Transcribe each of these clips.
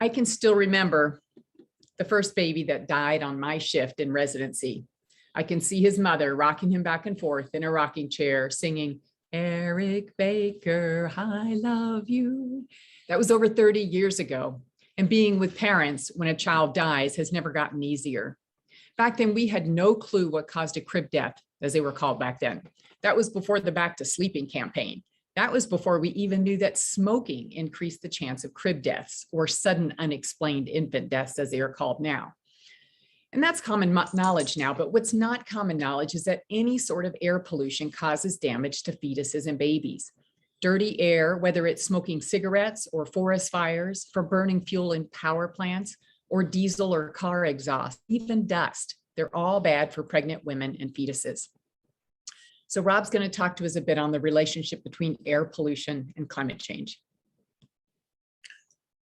I can still remember the first baby that died on my shift in residency. I can see his mother rocking him back and forth in a rocking chair, singing, Eric Baker, I love you. That was over 30 years ago. And being with parents when a child dies has never gotten easier. Back then, we had no clue what caused a crib death, as they were called back then. That was before the Back to Sleeping campaign. That was before we even knew that smoking increased the chance of crib deaths, or sudden unexplained infant deaths, as they are called now. And that's common knowledge now, but what's not common knowledge is that any sort of air pollution causes damage to fetuses and babies. Dirty air, whether it's smoking cigarettes or forest fires, for burning fuel in power plants, or diesel or car exhaust, even dust, they're all bad for pregnant women and fetuses. So Rob's going to talk to us a bit on the relationship between air pollution and climate change.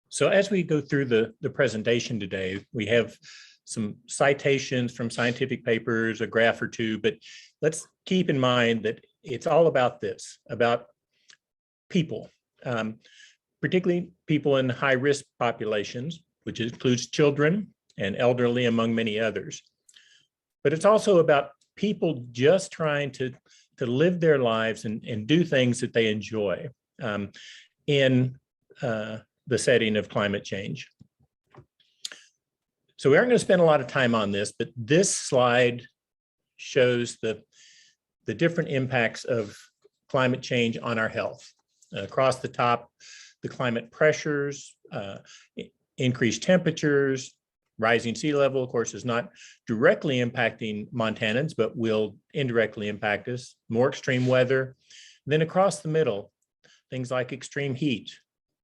So as we go through the presentation today, we have some citations from scientific papers, a graph or two, but let's keep in mind that it's all about this, about people, particularly people in high-risk populations, which includes children and elderly, among many others. But it's also about people just trying to live their lives and do things that they enjoy in the setting of climate change. So we aren't going to spend a lot of time on this, but this slide shows the different impacts of climate change on our health. Across the top, the climate pressures, increased temperatures, rising sea level, of course, is not directly impacting Montanans, but will indirectly impact us, more extreme weather. Then across the middle, things like extreme heat,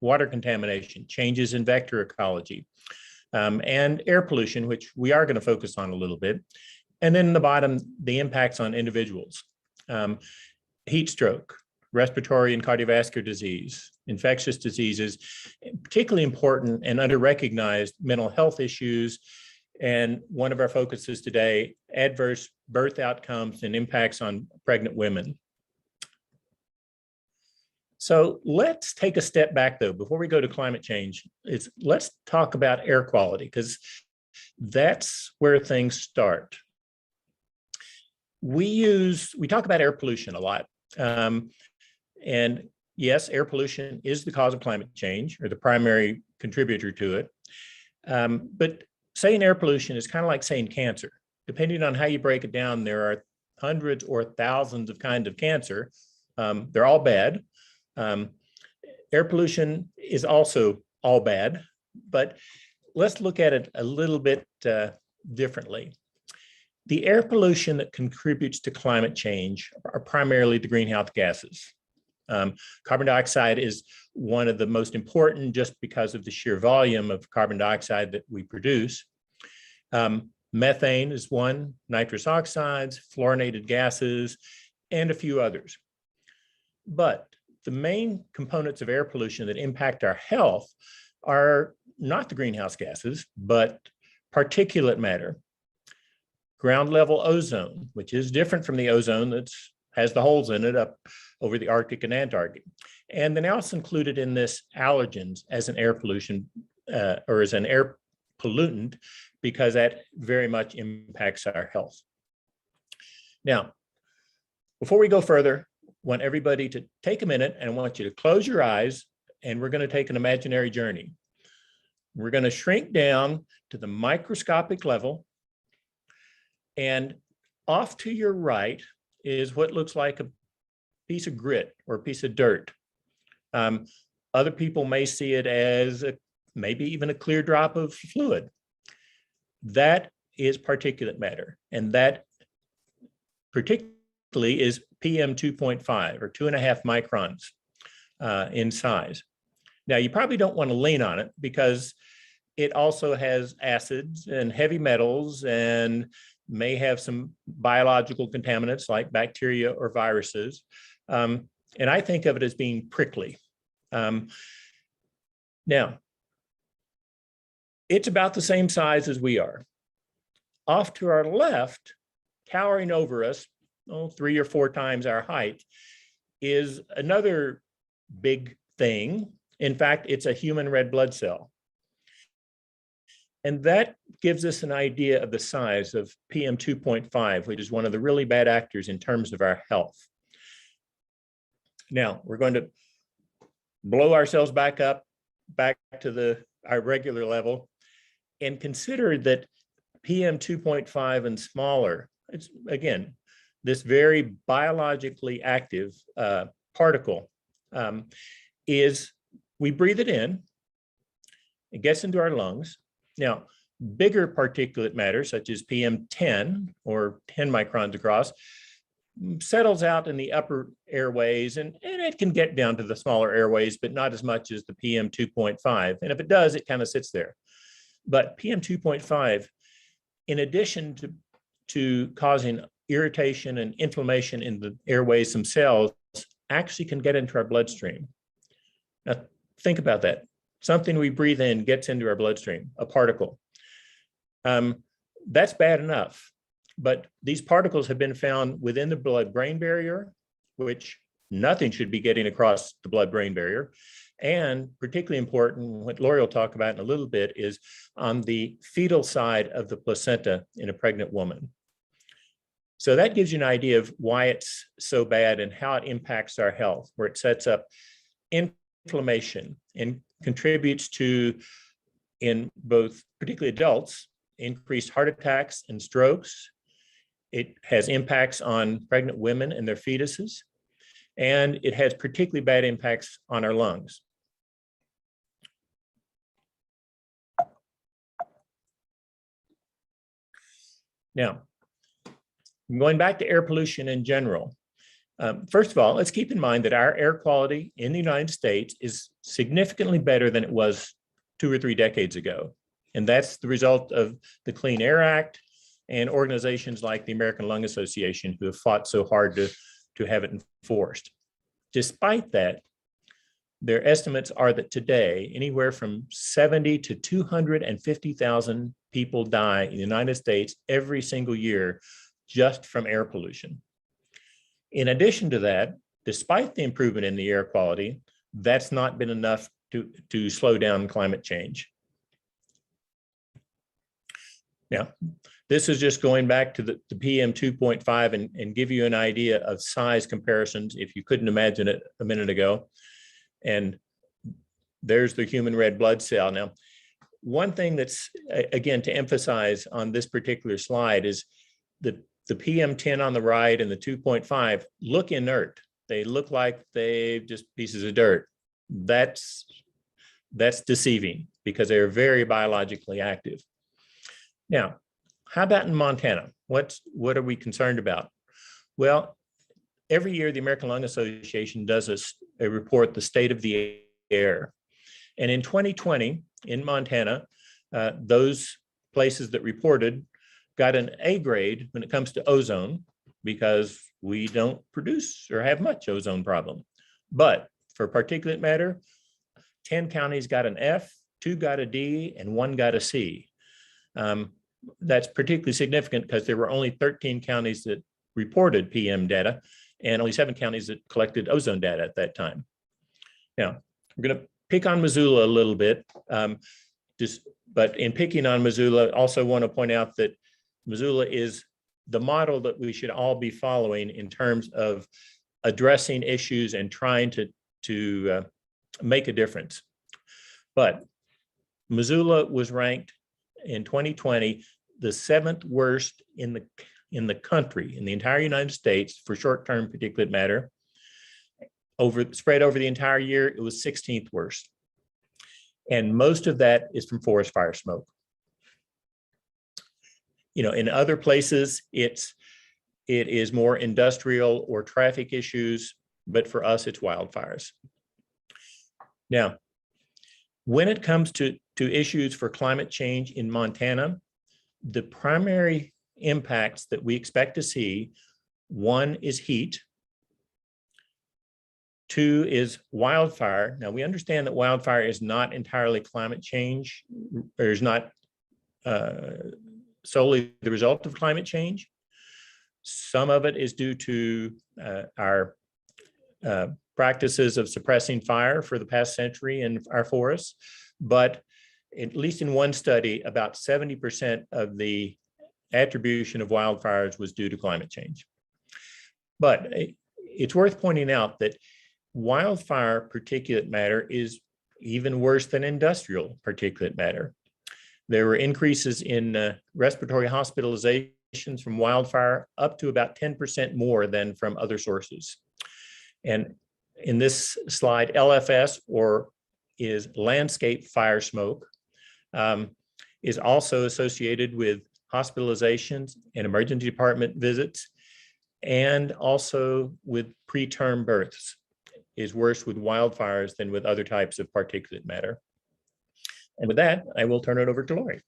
water contamination, changes in vector ecology, and air pollution, which we are going to focus on a little bit. And then in the bottom, the impacts on individuals, heat stroke, respiratory and cardiovascular disease, infectious diseases, particularly important and under-recognized mental health issues. And one of our focuses today, adverse birth outcomes and impacts on pregnant women. So let's take a step back though, before we go to climate change, let's talk about air quality, because that's where things start. We talk about air pollution a lot. And yes, air pollution is the cause of climate change, or the primary contributor to it. But saying air pollution is kind of like saying cancer. Depending on how you break it down, there are hundreds or thousands of kinds of cancer. They're all bad. Air pollution is also all bad, but let's look at it a little bit differently. The air pollution that contributes to climate change are primarily the greenhouse gases. Carbon dioxide is one of the most important just because of the sheer volume of carbon dioxide that we produce. Methane is one, nitrous oxides, fluorinated gases, and a few others. But the main components of air pollution that impact our health are not the greenhouse gases, but particulate matter, ground level ozone, which is different from the ozone that has the holes in it up over the Arctic and Antarctic. And then also included in this allergens as an air pollution or as an air pollutant, because that very much impacts our health. Now, before we go further, I want everybody to take a minute, and I want you to close your eyes, and we're going to take an imaginary journey. We're going to shrink down to the microscopic level, and off to your right is what looks like a piece of grit or a piece of dirt. Other people may see it as maybe even a clear drop of fluid. That is particulate matter, and that particularly is PM 2.5 or 2.5 microns in size. Now, you probably don't want to lean on it because it also has acids and heavy metals and may have some biological contaminants like bacteria or viruses. And I think of it as being prickly. Now, it's about the same size as we are. Off to our left, towering over us, 3 or 4 times our height, is another big thing. In fact, it's a human red blood cell. And that gives us an idea of the size of PM 2.5, which is one of the really bad actors in terms of our health. Now, we're going to blow ourselves back up, back to our regular level, and consider that PM 2.5 and smaller, it's again, this very biologically active particle we breathe it in, it gets into our lungs. Now, bigger particulate matter, such as PM10 or 10 microns across, settles out in the upper airways, and it can get down to the smaller airways, but not as much as the PM 2.5. And if it does, it kind of sits there. But PM 2.5, in addition to causing irritation and inflammation in the airways themselves, actually can get into our bloodstream. Now, think about that. Something we breathe in gets into our bloodstream, a particle. That's bad enough. But these particles have been found within the blood-brain barrier, which nothing should be getting across the blood-brain barrier. And particularly important, what Lori will talk about in a little bit, is on the fetal side of the placenta in a pregnant woman. So that gives you an idea of why it's so bad and how it impacts our health, where it sets up inflammation and contributes to, in both particularly adults, increased heart attacks and strokes. It has impacts on pregnant women and their fetuses, and it has particularly bad impacts on our lungs. Now, going back to air pollution in general, first of all, let's keep in mind that our air quality in the United States is significantly better than it was 2 or 3 decades ago. And that's the result of the Clean Air Act and organizations like the American Lung Association, who have fought so hard to have it enforced. Despite that, their estimates are that today, anywhere from 70 to 250,000 people die in the United States every single year just from air pollution. In addition to that, despite the improvement in the air quality, that's not been enough to slow down climate change. Now, this is just going back to the PM 2.5 and give you an idea of size comparisons if you couldn't imagine it a minute ago. And there's the human red blood cell. Now, one thing that's, again, to emphasize on this particular slide is the PM10 on the right and the 2.5 look inert. They look like they're just pieces of dirt. That's deceiving because they're very biologically active. Now, how about in Montana? What are we concerned about? Well, every year the American Lung Association does a report, the state of the air. And in 2020, in Montana, those places that reported got an A grade when it comes to ozone because we don't produce or have much ozone problem. But for particulate matter, 10 counties got an F, 2 got a D, and 1 got a C. That's particularly significant because there were only 13 counties that reported PM data and only 7 counties that collected ozone data at that time. Now, I'm going to pick on Missoula a little bit, but in picking on Missoula, I also want to point out that Missoula is the model that we should all be following in terms of addressing issues and trying to make a difference. But Missoula was ranked in 2020 the 7th worst in the country, in the entire United States, for short-term particulate matter. Spread over the entire year, it was 16th worst. And most of that is from forest fire smoke. You know, in other places, it is more industrial or traffic issues, but for us, it's wildfires. Now, when it comes to issues for climate change in Montana, the primary impacts that we expect to see, 1 is heat, 2 is wildfire. Now, we understand that wildfire is not entirely climate change, or is not solely the result of climate change. Some of it is due to our practices of suppressing fire for the past century in our forests, but at least in one study, about 70% of the attribution of wildfires was due to climate change. But it's worth pointing out that wildfire particulate matter is even worse than industrial particulate matter. There were increases in respiratory hospitalizations from wildfire up to about 10% more than from other sources. And in this slide, LFS, or is landscape fire smoke, is also associated with hospitalizations and emergency department visits, and also with preterm births. Is worse with wildfires than with other types of particulate matter. And with that, I will turn it over to Lori.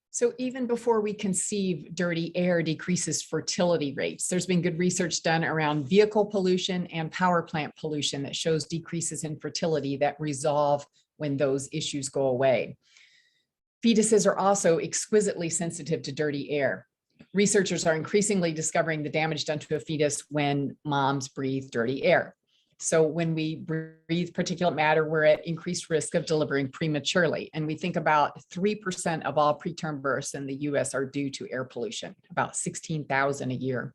So even before we conceive, dirty air decreases fertility rates. There's been good research done around vehicle pollution and power plant pollution that shows decreases in fertility that resolve when those issues go away. Fetuses are also exquisitely sensitive to dirty air. Researchers are increasingly discovering the damage done to a fetus when moms breathe dirty air. So when we breathe particulate matter, we're at increased risk of delivering prematurely. And we think about 3% of all preterm births in the US are due to air pollution, about 16,000 a year.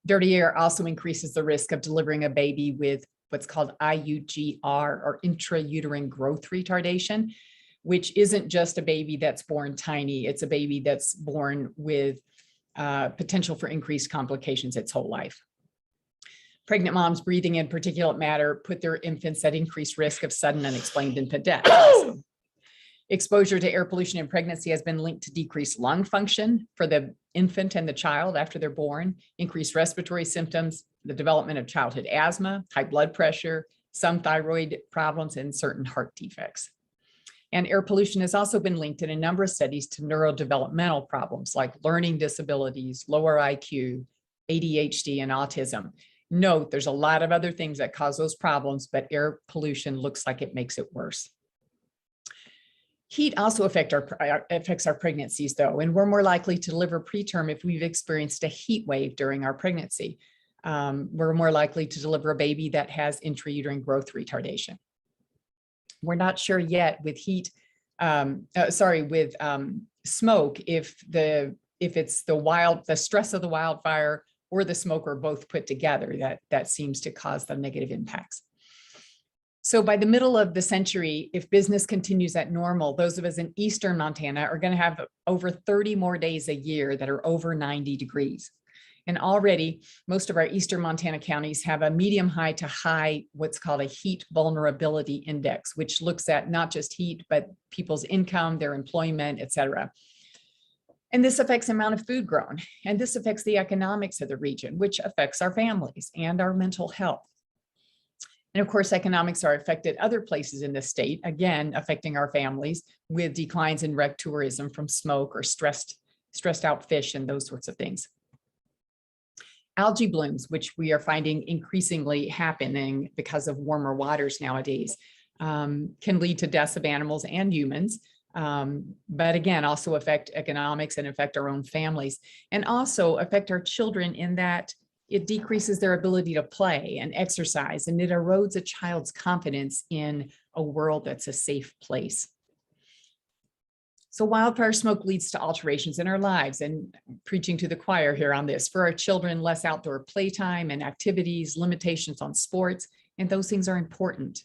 Dirty air also increases the risk of delivering a baby with what's called IUGR, or intrauterine growth retardation, which isn't just a baby that's born tiny. It's a baby that's born with potential for increased complications its whole life. Pregnant moms breathing in particulate matter put their infants at increased risk of sudden unexplained infant death. Exposure to air pollution in pregnancy has been linked to decreased lung function for the infant and the child after they're born, increased respiratory symptoms, the development of childhood asthma, high blood pressure, some thyroid problems, and certain heart defects. And air pollution has also been linked in a number of studies to neurodevelopmental problems like learning disabilities, lower IQ, ADHD, and autism. Note, there's a lot of other things that cause those problems, but air pollution looks like it makes it worse. Heat also affects our pregnancies, though, and we're more likely to deliver preterm if we've experienced a heat wave during our pregnancy. We're more likely to deliver a baby that has intrauterine growth retardation. We're not sure yet with smoke if it's the stress of the wildfire or the smoke are both put together that seems to cause the negative impacts. So by the middle of the century, if business continues at normal, those of us in eastern Montana are going to have over 30 more days a year that are over 90 degrees. And already most of our eastern Montana counties have a medium high to high, what's called a heat vulnerability index, which looks at not just heat, but people's income, their employment, et cetera. And this affects the amount of food grown. And this affects the economics of the region, which affects our families and our mental health. And of course, economics are affected other places in the state, again, affecting our families with declines in rec tourism from smoke or stressed out fish and those sorts of things. Algae blooms, which we are finding increasingly happening because of warmer waters nowadays, can lead to deaths of animals and humans, but again, also affect economics and affect our own families, and also affect our children in that it decreases their ability to play and exercise, and it erodes a child's confidence in a world that's a safe place. So wildfire smoke leads to alterations in our lives, and preaching to the choir here on this. For our children, less outdoor playtime and activities, limitations on sports, and those things are important.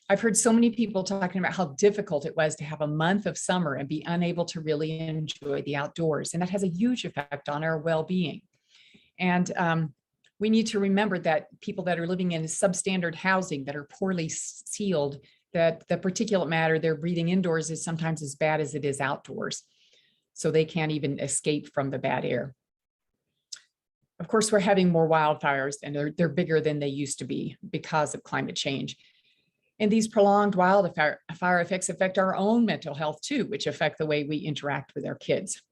I've heard so many people talking about how difficult it was to have a month of summer and be unable to really enjoy the outdoors, and that has a huge effect on our well-being. And we need to remember that people that are living in substandard housing that are poorly sealed, that the particulate matter they're breathing indoors is sometimes as bad as it is outdoors. So they can't even escape from the bad air. Of course, we're having more wildfires, and they're bigger than they used to be because of climate change. And these prolonged wildfire effects affect our own mental health too, which affect the way we interact with our kids.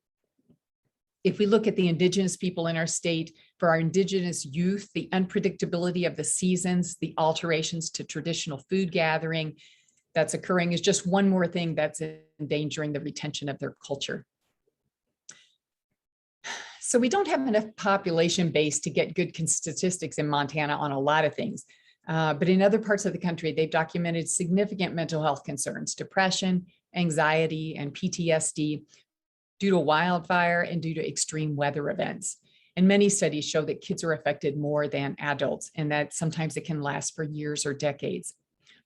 If we look at the Indigenous people in our state, for our Indigenous youth, the unpredictability of the seasons, the alterations to traditional food gathering that's occurring is just one more thing that's endangering the retention of their culture. So we don't have enough population base to get good statistics in Montana on a lot of things. But in other parts of the country, they've documented significant mental health concerns, depression, anxiety, and PTSD due to wildfire and due to extreme weather events. And many studies show that kids are affected more than adults, and that sometimes it can last for years or decades.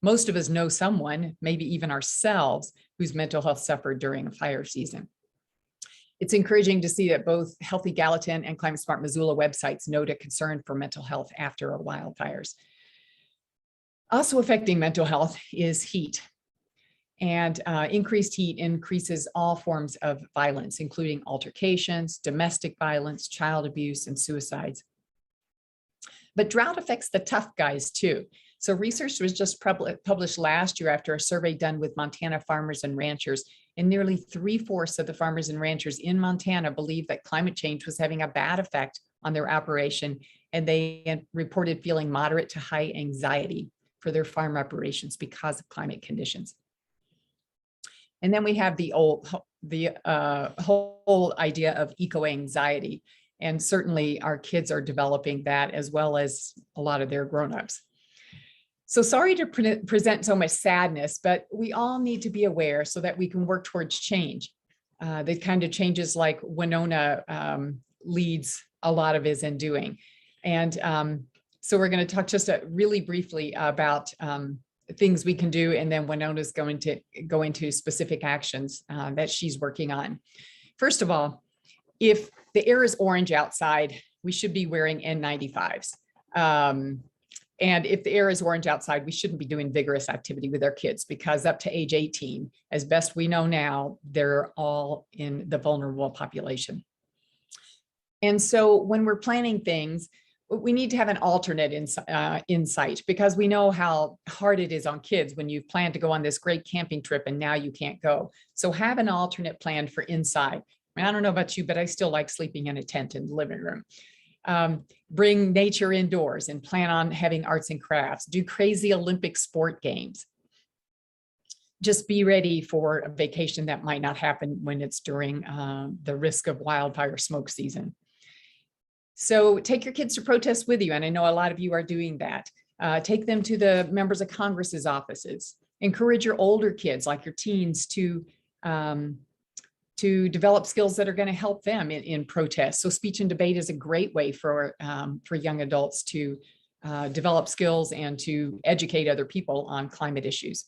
Most of us know someone, maybe even ourselves, whose mental health suffered during a fire season. It's encouraging to see that both Healthy Gallatin and Climate Smart Missoula websites note a concern for mental health after our wildfires. Also affecting mental health is heat. And increased heat increases all forms of violence, including altercations, domestic violence, child abuse, and suicides. But drought affects the tough guys too. So research was just published last year after a survey done with Montana farmers and ranchers, and nearly 3/4 of the farmers and ranchers in Montana believed that climate change was having a bad effect on their operation, and they reported feeling moderate to high anxiety for their farm operations because of climate conditions. And then we have the whole idea of eco-anxiety. And certainly our kids are developing that as well as a lot of their grown-ups. So sorry to present so much sadness, but we all need to be aware so that we can work towards change. The kind of changes like Winona leads a lot of us in doing. And so we're going to talk just really briefly about things we can do, and then Winona's going to go into specific actions that she's working on. First of all, if the air is orange outside, we should be wearing N95s. And if the air is orange outside, we shouldn't be doing vigorous activity with our kids, because up to age 18, as best we know now, they're all in the vulnerable population. And so when we're planning things, we need to have an alternate insight, because we know how hard it is on kids when you've planned to go on this great camping trip and now you can't go. So have an alternate plan for inside. I don't know about you, but I still like sleeping in a tent in the living room. Bring nature indoors and plan on having arts and crafts. Do crazy Olympic sport games. Just be ready for a vacation that might not happen when it's during the risk of wildfire smoke season. So take your kids to protests with you, and I know a lot of you are doing that. Take them to the members of Congress's offices. Encourage your older kids, like your teens, to develop skills that are going to help them in protests. So speech and debate is a great way for young adults to develop skills and to educate other people on climate issues.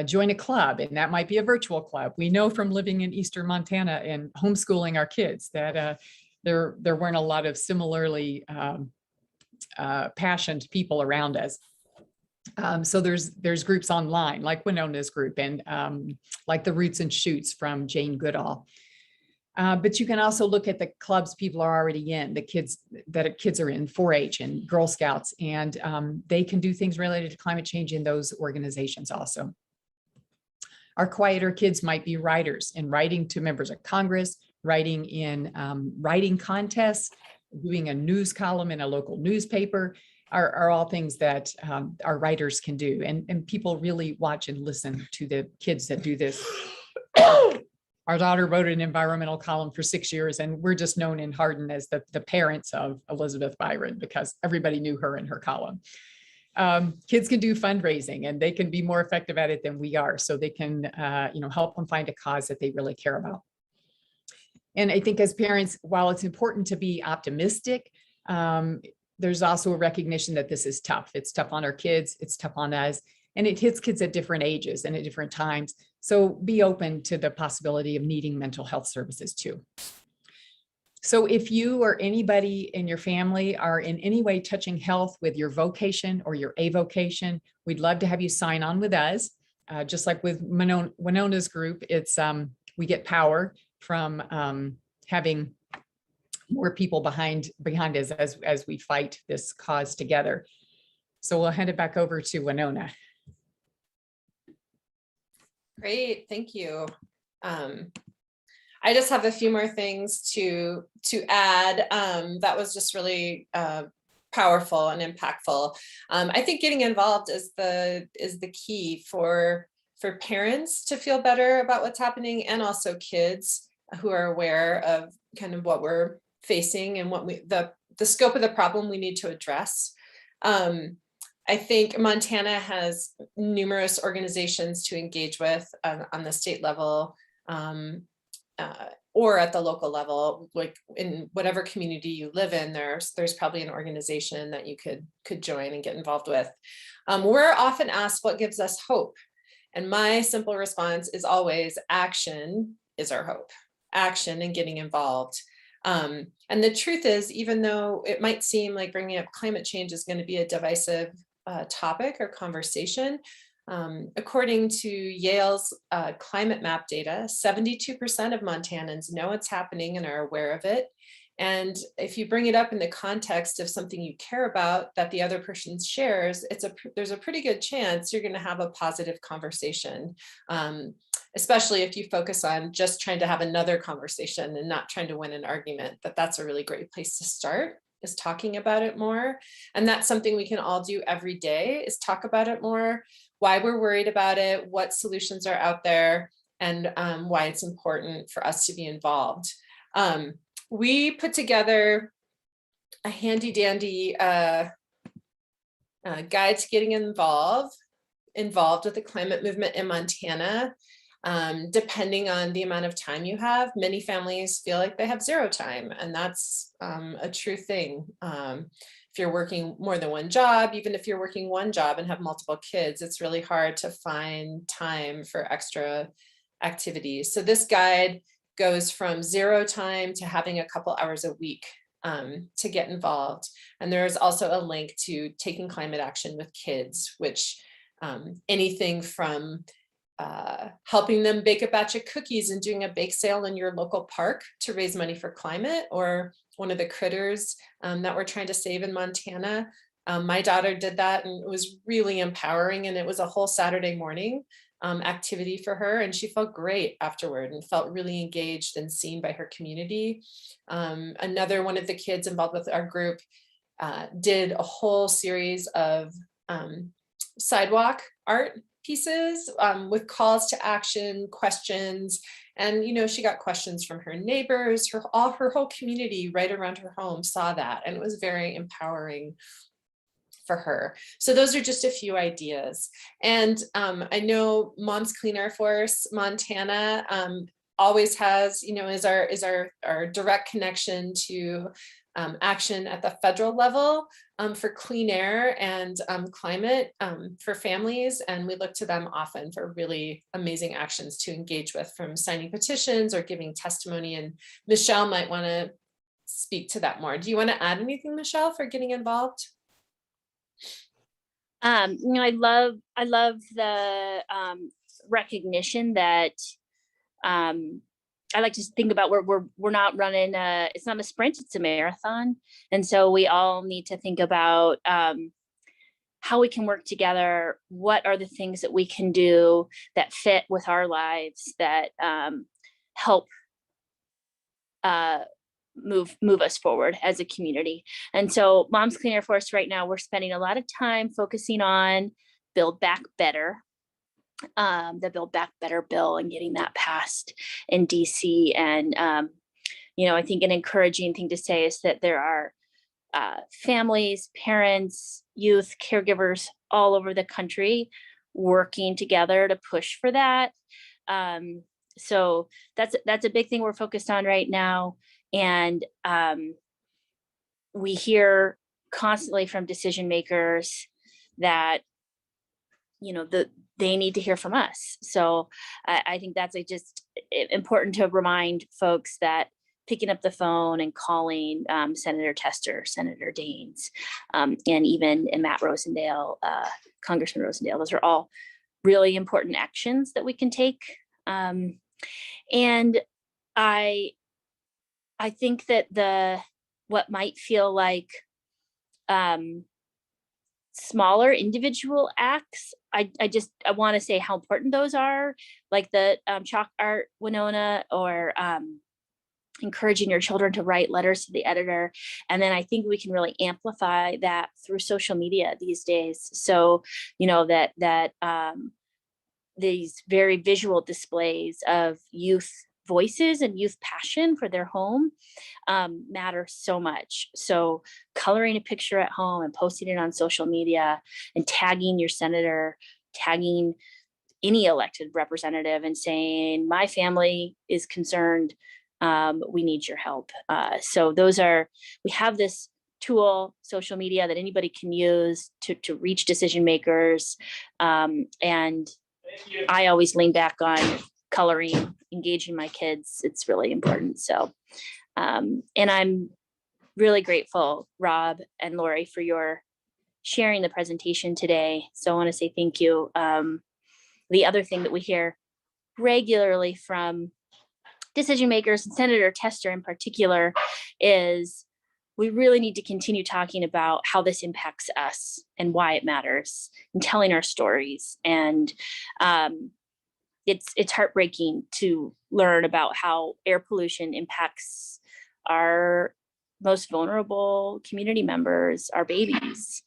Join a club, and that might be a virtual club. We know from living in Eastern Montana and homeschooling our kids that there weren't a lot of similarly passionate people around us. So there's groups online like Winona's group, and like the Roots and Shoots from Jane Goodall. But you can also look at the clubs people are already in, the kids are in 4-H and Girl Scouts, and they can do things related to climate change in those organizations also. Our quieter kids might be writers, and writing to members of Congress, writing in writing contests, doing a news column in a local newspaper are all things that our writers can do. And people really watch and listen to the kids that do this. Our daughter wrote an environmental column for 6 years, and we're just known in Hardin as the parents of Elizabeth Byron, because everybody knew her in her column. Kids can do fundraising, and they can be more effective at it than we are. So they can help them find a cause that they really care about. And I think as parents, while it's important to be optimistic, there's also a recognition that this is tough. It's tough on our kids, it's tough on us, and it hits kids at different ages and at different times. So be open to the possibility of needing mental health services too. So if you or anybody in your family are in any way touching health with your vocation or your avocation, we'd love to have you sign on with us. Just like with Winona's group, it's we get power from having more people behind us as we fight this cause together. So we'll hand it back over to Winona. Great, thank you. I just have a few more things to add. That was just really powerful and impactful. I think getting involved is the key for parents to feel better about what's happening, and also kids who are aware of kind of what we're facing and what the scope of the problem we need to address. I think Montana has numerous organizations to engage with on the state level, or at the local level. Like in whatever community you live in, there's probably an organization that you could join and get involved with. We're often asked what gives us hope. And my simple response is always action is our hope. Action and getting involved. And the truth is, even though it might seem like bringing up climate change is going to be a divisive topic or conversation, according to Yale's climate map data, 72% of Montanans know what's happening and are aware of it. And if you bring it up in the context of something you care about that the other person shares, there's a pretty good chance you're going to have a positive conversation, especially if you focus on just trying to have another conversation and not trying to win an argument. That's a really great place to start, is talking about it more. And that's something we can all do every day, is talk about it more, why we're worried about it, what solutions are out there, and why it's important for us to be involved. We put together a handy dandy guide to getting involved with the climate movement in Montana. Depending on the amount of time you have, many families feel like they have zero time, and that's a true thing. If you're working more than one job, even if you're working one job and have multiple kids, it's really hard to find time for extra activities. So this guide goes from zero time to having a couple hours a week to get involved. And there's also a link to taking climate action with kids, which anything from helping them bake a batch of cookies and doing a bake sale in your local park to raise money for climate, or one of the critters that we're trying to save in Montana. My daughter did that, and it was really empowering, and it was a whole Saturday morning activity for her, and she felt great afterward and felt really engaged and seen by her community. Another one of the kids involved with our group did a whole series of sidewalk art pieces with calls to action, questions, and she got questions from her neighbors. Her whole community right around her home saw that, and it was very empowering for her. So those are just a few ideas. And I know Moms Clean Air Force Montana always has, is our direct connection to action at the federal level for clean air and climate for families. And we look to them often for really amazing actions to engage with, from signing petitions or giving testimony. And Michelle might want to speak to that more. Do you want to add anything, Michelle, for getting involved? I love the recognition that I like to think about we're not running it's not a sprint, it's a marathon. And so we all need to think about how we can work together. What are the things that we can do that fit with our lives, that help move us forward as a community. And so Moms Clean Air Force right now, we're spending a lot of time focusing on Build Back Better, the Build Back Better bill, and getting that passed in DC. And, I think an encouraging thing to say is that there are families, parents, youth, caregivers all over the country working together to push for that. So that's a big thing we're focused on right now. And we hear constantly from decision makers that, they need to hear from us. So I think that's just important to remind folks that picking up the phone and calling Senator Tester, Senator Daines, and even Matt Rosendale, Congressman Rosendale, those are all really important actions that we can take. And I think that what might feel like smaller individual acts, I want to say how important those are, like the chalk art, Winona, or encouraging your children to write letters to the editor. And then I think we can really amplify that through social media these days. So, that these very visual displays of youth voices and youth passion for their home matter so much. So coloring a picture at home and posting it on social media and tagging your senator, tagging any elected representative and saying, my family is concerned, we need your help. So we have this tool, social media, that anybody can use to reach decision makers. And I always lean back on coloring, engaging my kids. It's really important. So, and I'm really grateful, Rob and Lori, for your sharing the presentation today. So I want to say thank you. The other thing that we hear regularly from decision makers and Senator Tester in particular is we really need to continue talking about how this impacts us and why it matters and telling our stories. And it's heartbreaking to learn about how air pollution impacts our most vulnerable community members, our babies.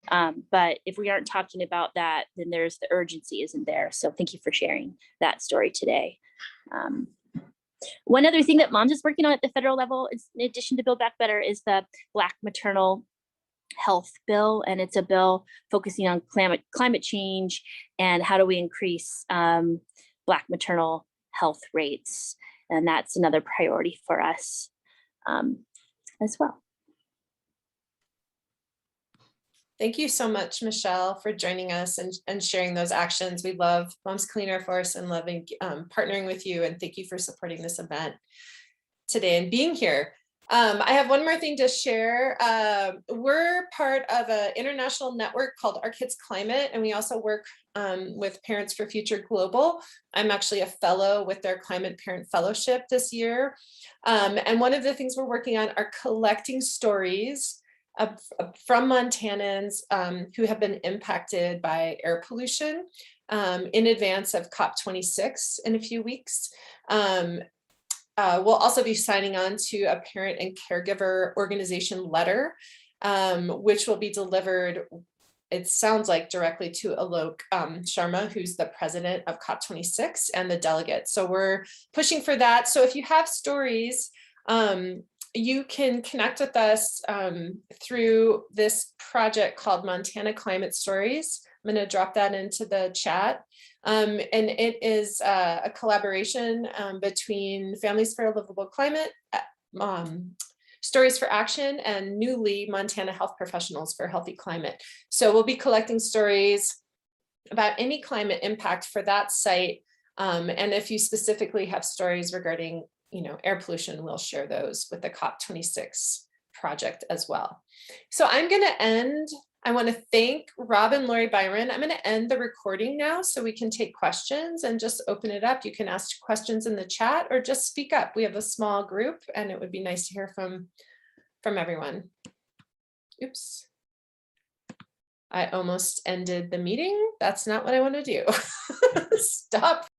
But if we aren't talking about that, then the urgency isn't there. So thank you for sharing that story today. One other thing that Moms is working on at the federal level, is, in addition to Build Back Better, is the Black maternal health bill. And it's a bill focusing on climate change and how do we increase Black maternal health rates. And that's another priority for us as well. Thank you so much, Michelle, for joining us and sharing those actions. We love Moms Clean Air Force and loving partnering with you. And thank you for supporting this event today and being here. I have one more thing to share. We're part of an international network called Our Kids Climate, and we also work with Parents for Future Global. I'm actually a fellow with their Climate Parent Fellowship this year. And one of the things we're working on are collecting stories from Montanans who have been impacted by air pollution in advance of COP26 in a few weeks. We'll also be signing on to a parent and caregiver organization letter, which will be delivered, it sounds like, directly to Alok Sharma, who's the president of COP26 and the delegate. So we're pushing for that. So if you have stories, you can connect with us through this project called Montana Climate Stories. I'm going to drop that into the chat. And it is a collaboration between Families for a Livable Climate, Stories for Action, and newly Montana Health Professionals for a Healthy Climate. So we'll be collecting stories about any climate impact for that site. And if you specifically have stories regarding air pollution, we'll share those with the COP26 project as well. So I'm going to end. I want to thank Rob and Lori Byron. I'm going to end the recording now so we can take questions and just open it up. You can ask questions in the chat or just speak up. We have a small group and it would be nice to hear from everyone. Oops. I almost ended the meeting. That's not what I want to do. Stop.